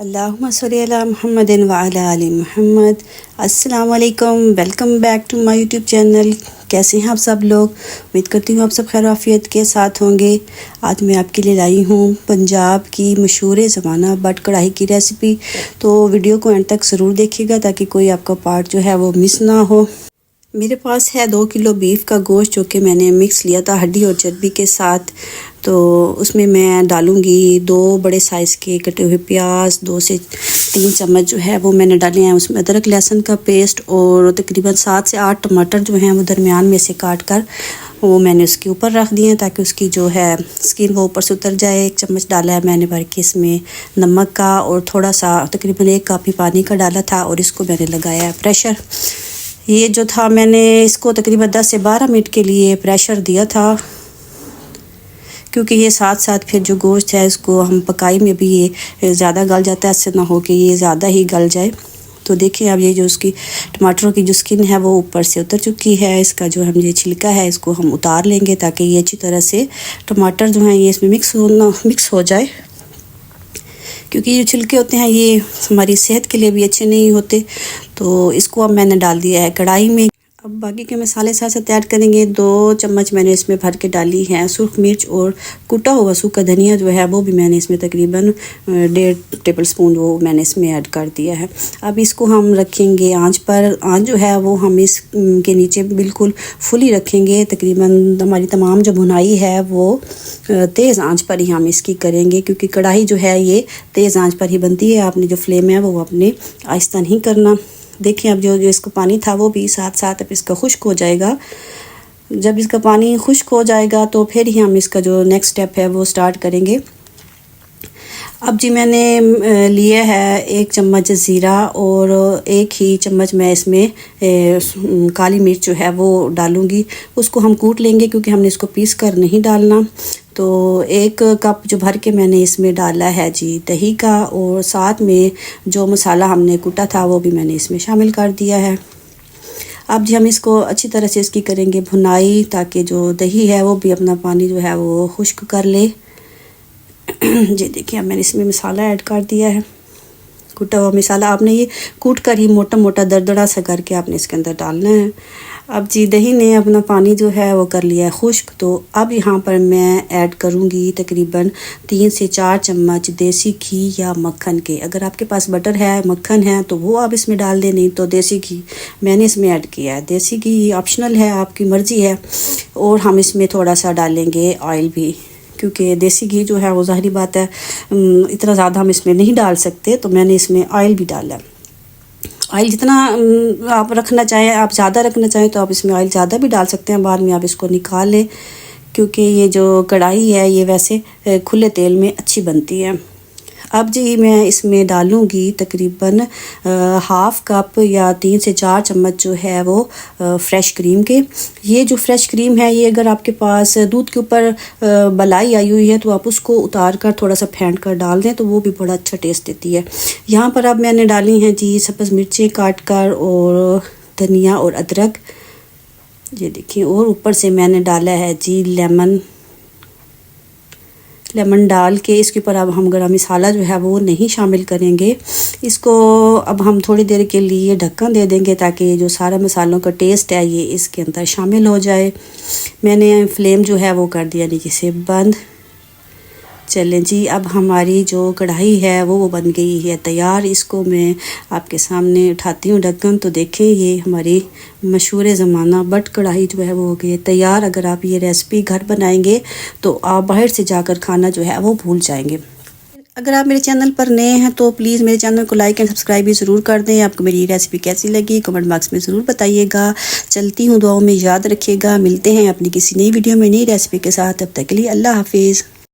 अल्लाहुम्मा सल्ली अला मुहम्मदिन व अला आलि मुहम्मद। अस्सलाम वालेकुम, welcome back to my YouTube channel. कैसे हैं आप सब लोग? उम्मीद करती हूँ आप सब खैर आफियत के साथ होंगे। आज मैं आपके लिए लाई हूँ पंजाब की मशहूर ज़माना बट कढ़ाई की रेसिपी। तो वीडियो को एंड तक ज़रूर देखिएगा ताकि कोई आपका पार्ट जो है वो मिस ना हो। मेरे पास है 2 किलो बीफ का गोश्त जो कि मैंने मिक्स लिया था हड्डी और चर्बी के साथ। तो उसमें मैं डालूँगी 2 बड़े साइज़ के कटे हुए प्याज, 2 से 3 चम्मच जो है वो मैंने डाले हैं। उसमें अदरक लहसुन का पेस्ट और तकरीबन 7 से 8 टमाटर जो हैं वो दरमियान में से काट कर वो मैंने उसके ऊपर रख दिए हैं ताकि उसकी जो है स्किन वो ऊपर से उतर जाए। 1 चम्मच डाला है मैंने भर के इसमें नमक का और थोड़ा सा तकरीबन 1 कप ही पानी का डाला था और इसको मैंने लगाया है प्रेशर। ये जो था मैंने इसको तकरीबन 10 से 12 मिनट के लिए प्रेशर दिया था क्योंकि ये साथ साथ फिर जो गोश्त है इसको हम पकाई में भी ये ज़्यादा गल जाता है, ऐसे ना हो कि ये ज़्यादा ही गल जाए। तो देखिए अब ये जो उसकी टमाटरों की जो स्किन है वो ऊपर से उतर चुकी है। इसका जो हम ये छिलका है इसको हम उतार लेंगे ताकि ये अच्छी तरह से टमाटर जो हैं ये इसमें मिक्स हो जाए, क्योंकि ये छिलके होते हैं ये हमारी सेहत के लिए भी अच्छे नहीं होते। तो इसको अब मैंने डाल दिया है कढ़ाई में। अब बाकी के मसाले साथ साथ ऐड करेंगे। 2 चम्मच मैंने इसमें भर के डाली है सुर्ख मिर्च और कुटा हुआ सूखा धनिया जो है वो भी मैंने इसमें तकरीबन 1.5 टेबल स्पून वो मैंने इसमें ऐड कर दिया है। अब इसको हम रखेंगे आंच पर। आंच जो है वो हम इसके नीचे बिल्कुल फुली रखेंगे। तकरीबन हमारी तमाम जो भुनाई है वो तेज़ आंच पर ही हम इसकी करेंगे क्योंकि कढ़ाई जो है ये तेज़ आंच पर ही बनती है। आपने जो फ्लेम है वो अपने आहिस्ता नहीं करना। देखिए अब जो इसको पानी था वो भी साथ साथ अब इसका खुश्क हो जाएगा। जब इसका पानी खुश्क हो जाएगा तो फिर ही हम इसका जो नेक्स्ट स्टेप है वो स्टार्ट करेंगे। अब जी मैंने लिया है 1 चम्मच ज़ीरा और 1 ही चम्मच मैं इसमें काली मिर्च जो है वो डालूँगी। उसको हम कूट लेंगे क्योंकि हमने इसको पीस कर नहीं डालना। तो 1 कप जो भर के मैंने इसमें डाला है जी दही का और साथ में जो मसाला हमने कूटा था वो भी मैंने इसमें शामिल कर दिया है। अब जी हम इसको अच्छी तरह से इसकी करेंगे भुनाई ताकि जो दही है वो भी अपना पानी जो है वो खुश्क कर ले। जी देखिए अब मैंने इसमें मसाला ऐड कर दिया है, कूटा हुआ मसाला। आपने ये कूट कर ही मोटा मोटा दरदरा सा करके आपने इसके अंदर डालना है। अब जी दही ने अपना पानी जो है वो कर लिया है खुश्क। तो अब यहाँ पर मैं ऐड करूँगी तकरीबन 3 से 4 चम्मच देसी घी या मक्खन के। अगर आपके पास बटर है, मक्खन है तो वो आप इसमें डाल दें, नहीं तो देसी घी मैंने इसमें ऐड किया है। देसी घी ऑप्शनल है, आपकी मर्ज़ी है। और हम इसमें थोड़ा सा डालेंगे ऑयल भी क्योंकि देसी घी जो है वो ज़ाहिरी बात है इतना ज़्यादा हम इसमें नहीं डाल सकते, तो मैंने इसमें ऑयल भी डाला। ऑयल जितना आप रखना चाहें, आप ज़्यादा रखना चाहें तो आप इसमें ऑयल ज़्यादा भी डाल सकते हैं। बाद में आप इसको निकाल लें क्योंकि ये जो कढ़ाई है ये वैसे खुले तेल में अच्छी बनती है। अब जी मैं इसमें डालूँगी तकरीबन 1/2 कप या 3 से 4 चम्मच जो है वो फ़्रेश क्रीम के। ये जो फ़्रेश क्रीम है ये अगर आपके पास दूध के ऊपर बलाई आई हुई है तो आप उसको उतार कर थोड़ा सा फेंट कर डाल दें तो वो भी बड़ा अच्छा टेस्ट देती है। यहाँ पर अब मैंने डाली हैं जी सब्ज़ मिर्चें काट कर और धनिया और अदरक, ये देखिए। और ऊपर से मैंने डाला है जी लेमन डाल के इसके ऊपर अब हम गरम मसाला जो है वो नहीं शामिल करेंगे। इसको अब हम थोड़ी देर के लिए ढक्कन दे देंगे ताकि ये जो सारा मसालों का टेस्ट है ये इसके अंदर शामिल हो जाए। मैंने फ्लेम जो है वो कर दिया नीचे से बंद। चलें जी अब हमारी जो कढ़ाई है वो बन गई है तैयार। इसको मैं आपके सामने उठाती हूँ ढक्कन, तो देखें ये हमारी मशहूर ज़माना बट कढ़ाई जो है वो हो गई है तैयार। अगर आप ये रेसिपी घर बनाएंगे तो आप बाहर से जाकर खाना जो है वो भूल जाएंगे। अगर आप मेरे चैनल पर नए हैं तो प्लीज़ मेरे चैनल को लाइक एंड सब्सक्राइब भी ज़रूर कर दें। आपको मेरी रेसिपी कैसी लगी कमेंट बॉक्स में ज़रूर बताइएगा। चलती हूँ, दुआओं में याद रखिएगा। मिलते हैं अपनी किसी नई वीडियो में नई रेसिपी के साथ। तब तक के लिए अल्लाह हाफिज़।